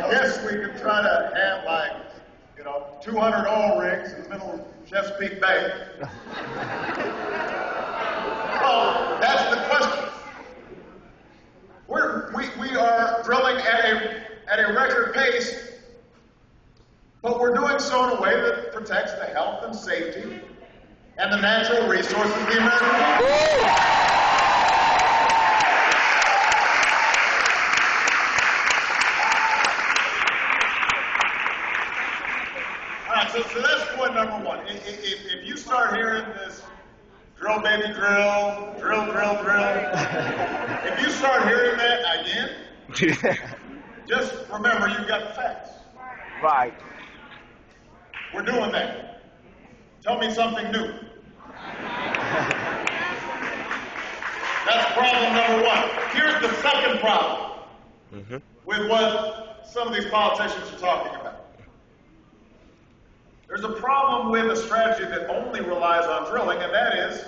I guess we could try to have like, 200 oil rigs in the middle of Chesapeake Bay. Well, that's the question. We are drilling at a record pace, but we're doing so in a way that protects the health and safety and the natural resources of the American people. All right, so that's point number one. If you start hearing this drill, baby, drill, drill, drill, drill, if you start hearing that again, just remember you've got the facts. Right. We're doing that. Tell me something new. That's problem number one. Here's the second problem with what some of these politicians are talking about. There's a problem with a strategy that only relies on drilling, and that is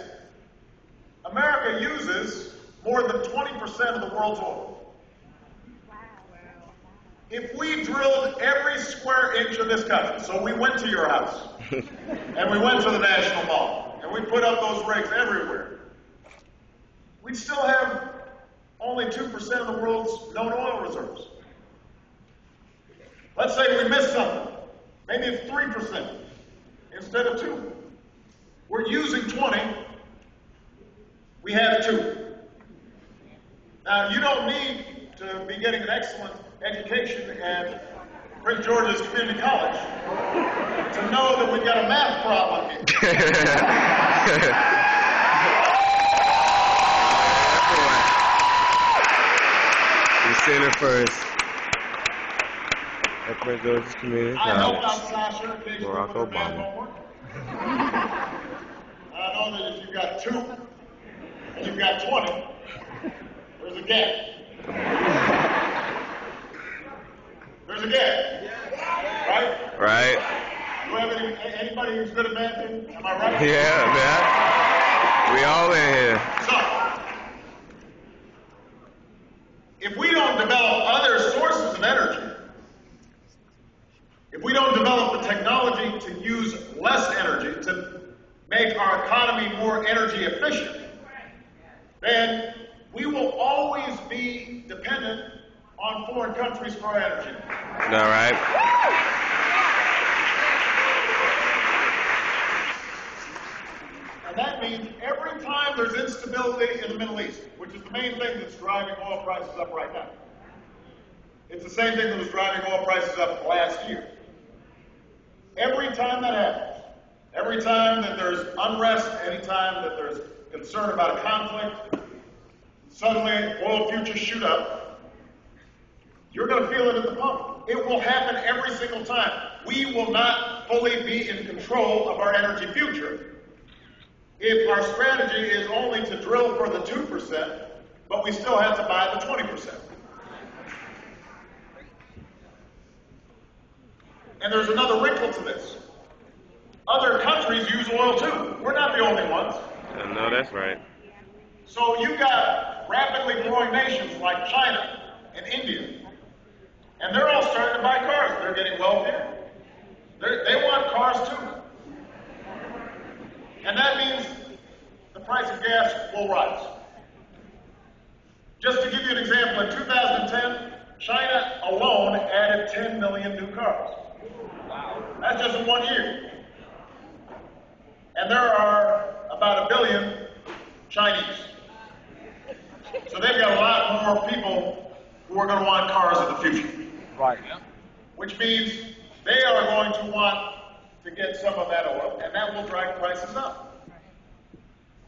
America uses more than 20% of the world's oil. If we drilled every square inch of this country, so we went to your house, and we went to the National Mall, and we put up those rigs everywhere, we'd still have only 2% of the world's known oil reserves. Let's say we missed something. Maybe it's 3% instead of 2. We're using 20. We have 2. Now, you don't need to be getting an excellent education at Prince George's Community College to know that we've got a math problem here. You said it first. At Prince George's Community I helped College. out Sasha occasionally Barack with her math Obama. homework. I know that if you've got 2 and you've got 20, there's a gap. There's a gap. Right? Right. Do we have anybody who's good at math? Am I right? Yeah, man. We all in here. So, if we don't develop other sources of energy, if we don't develop the technology to use less energy, to make our economy more energy efficient, then we will always be dependent on foreign countries for our energy. All right. And that means every time there's instability in the Middle East, which is the main thing that's driving oil prices up right now, it's the same thing that was driving oil prices up last year. Every time that happens, every time that there's unrest, any time that there's concern about a conflict, suddenly oil futures shoot up, you're going to feel it at the pump. It will happen every single time. We will not fully be in control of our energy future if our strategy is only to drill for the 2%, but we still have to buy the 20%. And there's another wrinkle to this. Other countries use oil too. We're not the only ones. No, that's right. So you've got rapidly growing nations like China and India, and they're all starting to buy cars. They're getting wealthier. They want cars too. And that means the price of gas will rise. Just to give you an example, in 2010, China alone added 10 million new cars. That's just in 1 year. And there are about 1 billion Chinese. So they've got a lot more people who are going to want cars in the future. Right. Which means they are going to want to get some of that oil, and that will drive prices up.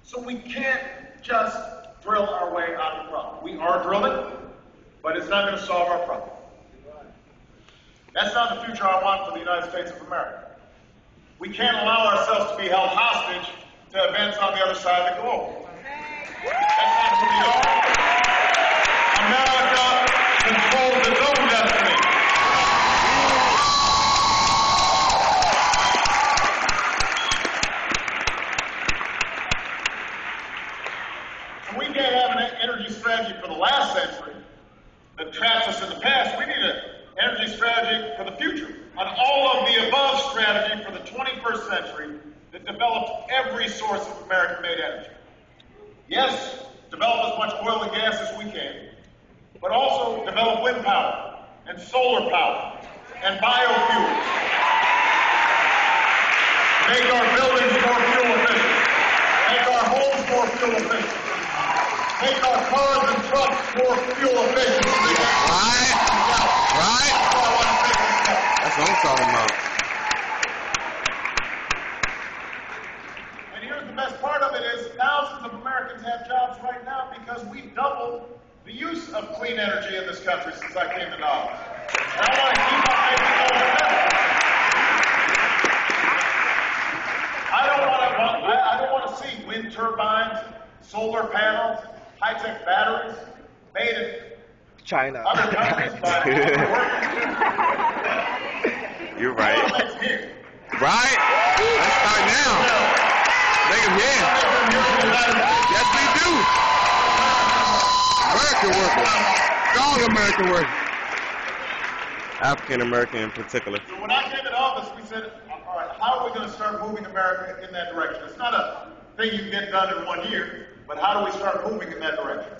So we can't just drill our way out of the problem. We are drilling, but it's not going to solve our problem. That's not the future I want for the United States of America. We can't allow ourselves to be held hostage to events on the other side of the globe. That's not who we are. America controls its own destiny. And we can't have an energy strategy for the last century that traps us in the past. We need an energy strategy strategy for the future, an all-of-the-above strategy for the 21st century that develops every source of American-made energy. Yes, develop as much oil and gas as we can, but also develop wind power and solar power and biofuels. Make our buildings more fuel efficient. Make our homes more fuel efficient. Make our cars and trucks more fuel efficient. Right. Right. That's what I'm talking about. And here's the best part of it is thousands of Americans have jobs right now because we doubled the use of clean energy in this country since I came to office. And I want to keep on making those investments. I don't want to see wind turbines, solar panels, high-tech batteries made in China. other countries by You're right. I want to make them here. Right? Let's start now. Make them here. Make them here in the United States. Yes, we do. American workers. Strong American workers. African American in particular. So when I came into office, we said, all right, how are we going to start moving America in that direction? It's not a thing you can get done in 1 year, but how do we start moving in that direction?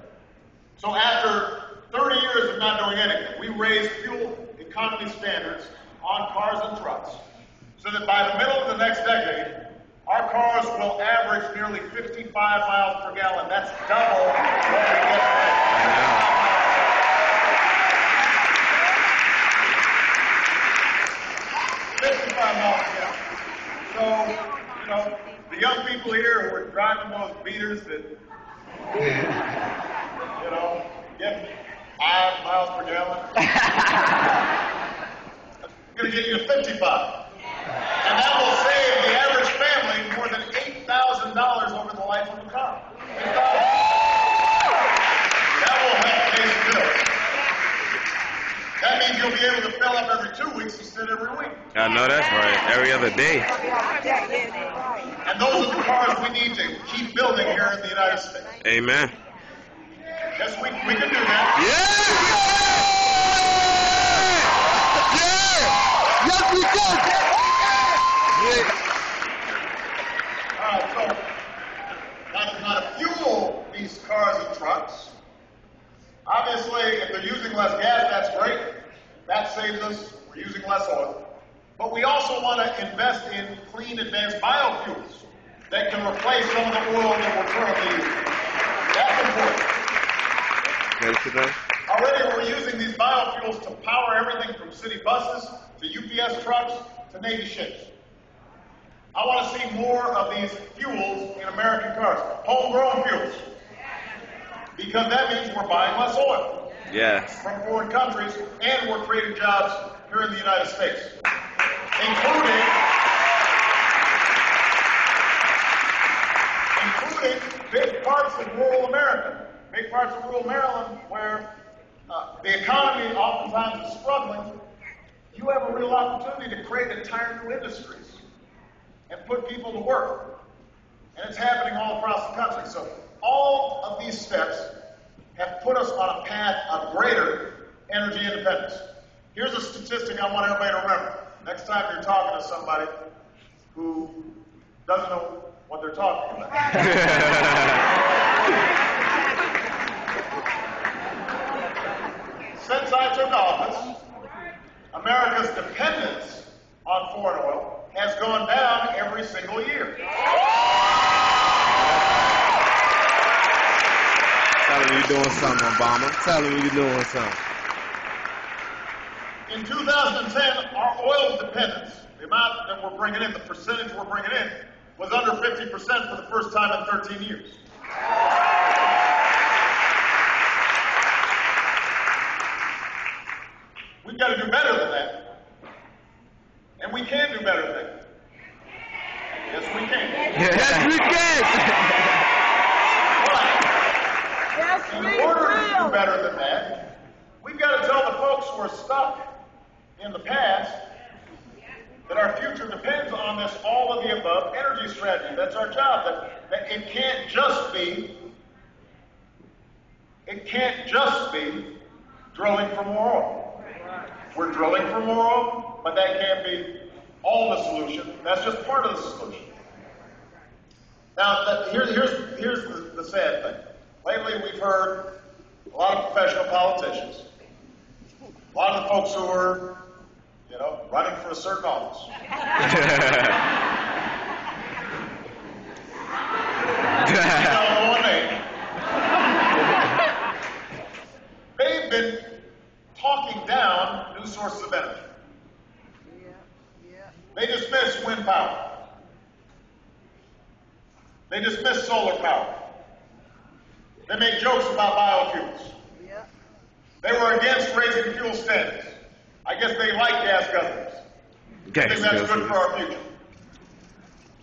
So after 30 years of not doing anything, we raised fuel economy standards on cars and trucks so that by the middle of the next decade, our cars will average nearly 55 miles per gallon. That's double what we get today. 55 miles per gallon. So, you know, the young people here who are driving those beaters that, you know, get 5 miles per gallon, it's going to get you to 55. And that will save the average family more than $8,000 over the life of a car. That will help pay the bills. That means you'll be able to fill up every 2 weeks instead of every week. I know that's right. Every other day. And those are the cars we need to keep building here in the United States. Amen. Yes, we can do that. Yeah! Yes, we can! All right, so now to fuel these cars and trucks, obviously, if they're using less gas, that's great. That saves us. We're using less oil. But we also want to invest in clean, advanced biofuels that can replace some of the oil that we're currently using. That's important. Already, we're using these biofuels to power everything from city buses to UPS trucks to Navy ships. I want to see more of these fuels in American cars, homegrown fuels, because that means we're buying less oil from foreign countries, and we're creating jobs here in the United States, including big parts of rural America, big parts of rural Maryland, where the economy oftentimes is struggling. You have a real opportunity to create entire new industries and put people to work. And it's happening all across the country. So all of these steps have put us on a path of greater energy independence. Here's a statistic I want everybody to remember. Next time you're talking to somebody who doesn't know what they're talking about. Since I took office, America's dependence on foreign oil has gone down every single year. Tell him you're doing something, Obama. Tell him you're doing something. In 2010, our oil dependence, the amount that we're bringing in, the percentage we're bringing in, was under 50% for the first time in 13 years. We've got to do better than that. And we can do better than that. Yes, we can. Yes, we can. But in order to do better than that, we've got to tell the folks who are stuck in the past that our future depends on this all-of-the-above energy strategy. That's our job. That it can't just be drilling for more oil. We're drilling for more oil, but that can't be all the solution. That's just part of the solution. Now, here's the sad thing. Lately, we've heard a lot of professional politicians, a lot of the folks who are, running for a certain office. They've been talking down new sources of energy. They dismiss wind power. They dismiss solar power. They make jokes about biofuels. They were against raising fuel standards. I guess they like gas guzzlers. I think that's good for our future.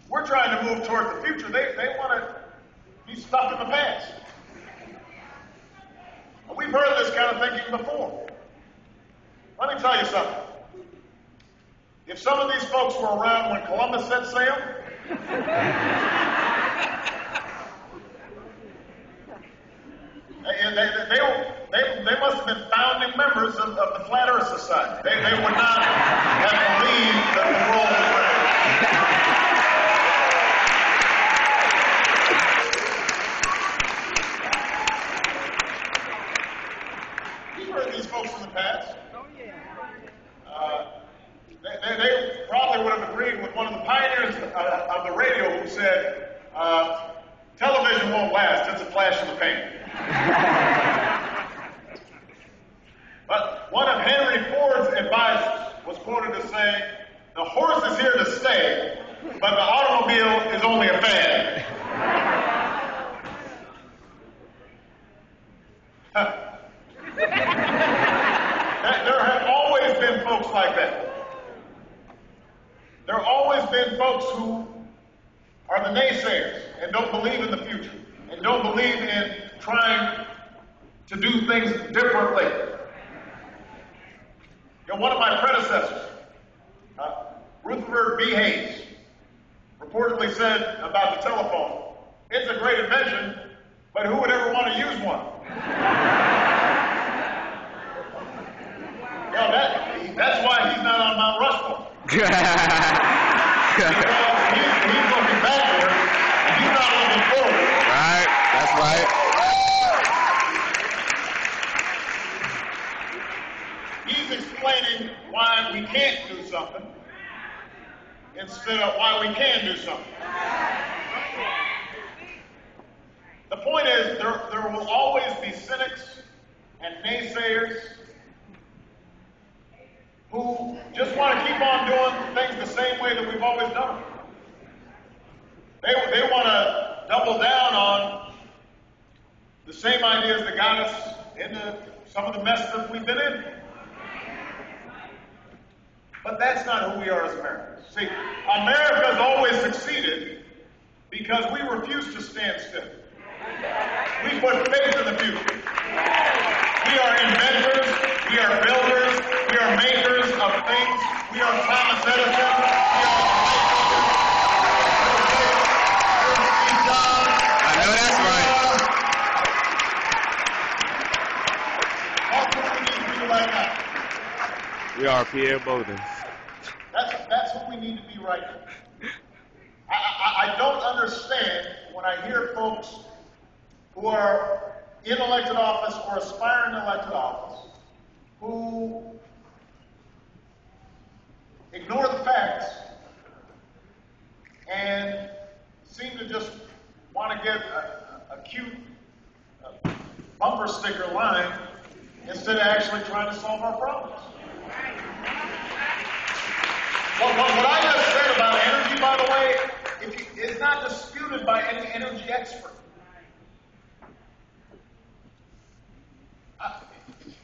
We're trying to move toward the future. They want to be stuck in the past. We've heard this kind of thinking before. Let me tell you something. If some of these folks were around when Columbus set sail, they must have been founding members of the Flat Earth Society. They would not have believed that the world was round. You've heard these folks in the past. They probably would have agreed with one of the pioneers of the radio who said, television won't last, it's a flash in the pan. But one of Henry Ford's advisors was quoted as saying, the horse is here to stay, but the automobile is only a fad. There have always been folks like that. There have always been folks who are the naysayers and don't believe in the future and don't believe in trying to do things differently. One of my predecessors, Rutherford B. Hayes, reportedly said about the telephone, it's a great invention, but who would ever want to use one? That's why he's not on Mount Rushmore. Because he's looking backward, and he's not looking forward. Right, that's right. He's explaining why we can't do something instead of why we can do something. The point is, there will always be cynics and naysayers who just want to keep on doing things the same way that we've always done them. They want to double down on the same ideas that got us into some of the mess that we've been in. But that's not who we are as Americans. See, America's always succeeded because we refuse to stand still. We put faith in the future. We are inventors, we are builders, we are makers of things, we are Thomas Edison, we are Steve Jobs. I know that's right. That's what we need to be right now. We are Pierre Bowden. That's what we need to be right now. I don't understand when I hear folks who are in elected office or aspiring to elected office who ignore the facts and seem to just want to get a cute bumper sticker line instead of actually trying to solve our problems. What I just said about energy, by the way, is not disputed by any energy expert.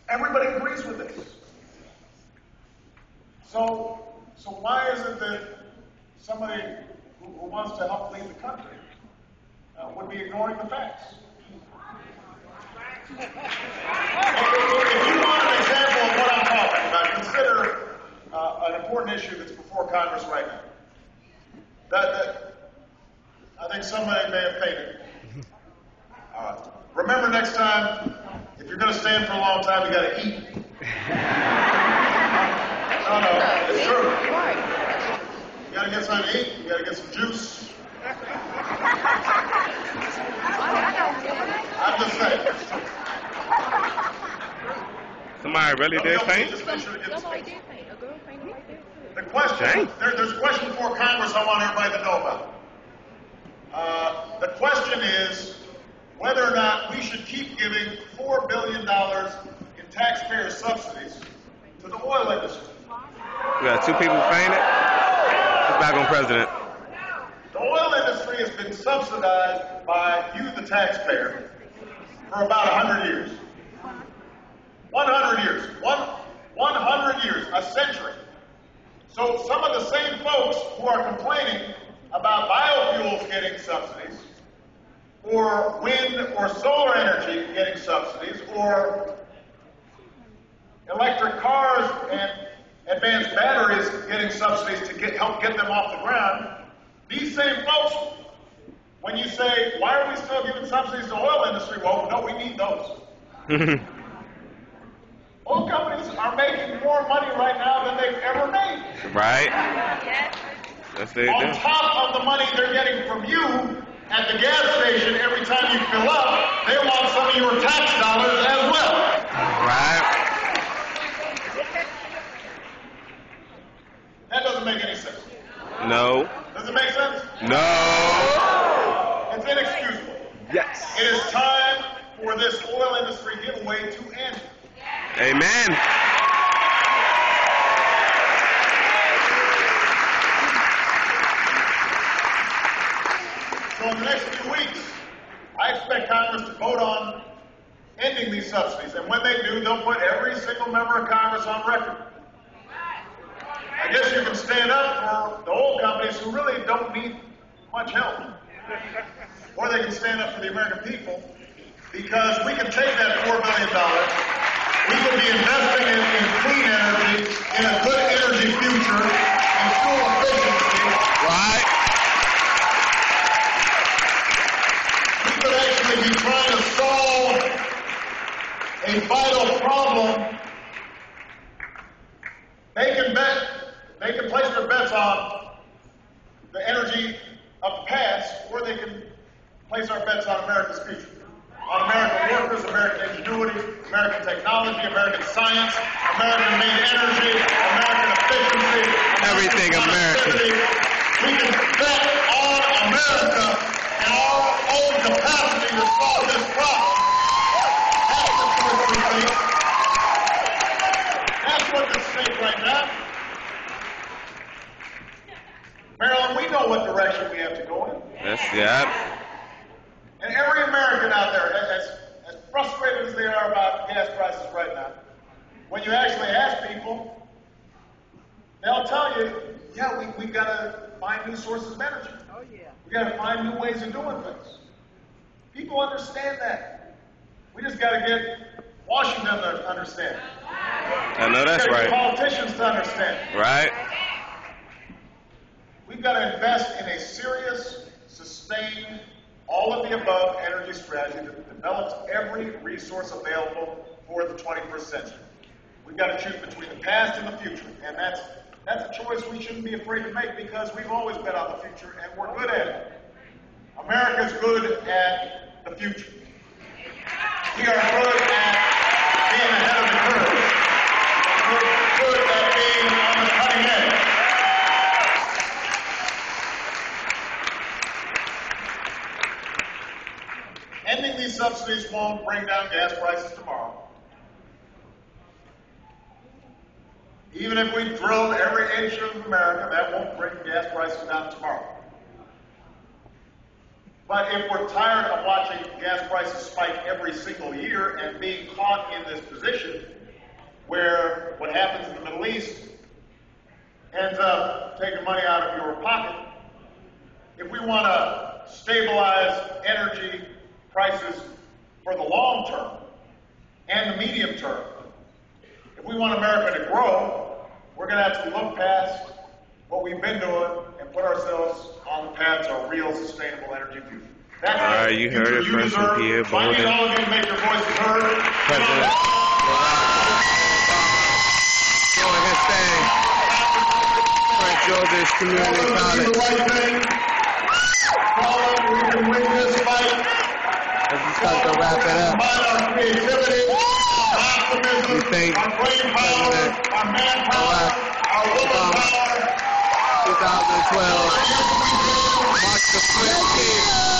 Everybody agrees with this. So why is it that somebody who wants to help lead the country would be ignoring the facts? If you want an example of what I'm talking about, consider an important issue that's before Congress right now. That I think somebody may have painted. Remember next time, if you're going to stand for a long time, you got to eat. get something to eat. You gotta get some juice. I'm just saying. Somebody really did paint? Just make sure to get the Somebody space. did paint. A girl painted right there, too. The question, there's a question for Congress I want everybody to know about. The question is whether or not we should keep giving $4 billion in taxpayer subsidies to the oil industry. We got two people painted. Who's back on president? The oil industry has been subsidized by you, the taxpayer, for about 100 years. 100 years. 100 years. A century. So some of the same folks who are complaining about biofuels getting subsidies, or wind or solar energy getting subsidies, or electric cars and advanced batteries getting subsidies to help get them off the ground, these same folks, when you say, why are we still giving subsidies to the oil industry? Well, no, we need those. Oil companies are making more money right now than they've ever made. Right? Yes, they On do. top of the money they're getting from you at the gas station every time you fill up, they want some of your tax dollars as well. Right? That doesn't make any sense. No. Does it make sense? No. It's inexcusable. Yes. It is time for this oil industry giveaway to end. Amen. So in the next few weeks, I expect Congress to vote on ending these subsidies. And when they do, they'll put every single member of Congress on record. I guess you can stand up for the oil companies who really don't need much help. Or they can stand up for the American people, because we can take that $4 billion, we could be investing in clean energy, in a good energy future, in fuel efficiency. Right? We could actually be trying to solve a vital problem. They can place their bets on the energy of the past, or they can place our bets on America's future. On American workers, American ingenuity, American technology, American science, American-made energy, American efficiency, Everything American. We can bet on America and our own capacity to solve this problem. That's the choice we make. That's what's at stake right now. Marilyn, we know what direction we have to go in. Yes, yeah. And every American out there, as frustrated as they are about gas prices right now, when you actually ask people, they'll tell you, yeah, we got to find new sources of energy. Oh, yeah. We got to find new ways of doing things. People understand that. We just got to get Washington to understand. I know that's We gotta get right. politicians to understand. Right? We've got to invest in a serious, sustained, all of the above energy strategy that develops every resource available for the 21st century. We've got to choose between the past and the future, and that's a choice we shouldn't be afraid to make, because we've always bet on the future and we're good at it. America's good at the future. We are good at being ahead of the curve. We're good at being on the cutting edge. Ending these subsidies won't bring down gas prices tomorrow. Even if we drilled every inch of America, that won't bring gas prices down tomorrow. But if we're tired of watching gas prices spike every single year and being caught in this position where what happens in the Middle East ends up taking money out of your pocket, if we want to stabilize energy prices for the long term and the medium term, if we want America to grow, we're going to have to look past what we've been doing and put ourselves on the path to a real sustainable energy future. That's All right, you heard it first from Pierre So I need Bolden. all of you to make your voices heard. President Barack Obama doing his thing. Georgia Community Do the College. right thing. Tell them we can win this fight. As we start to wrap it up, Combine our creativity, our optimism, we thank our brain power, President our manpower, our willpower. 2012, March the 15th.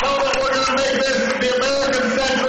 Know that we're going to make this the American century.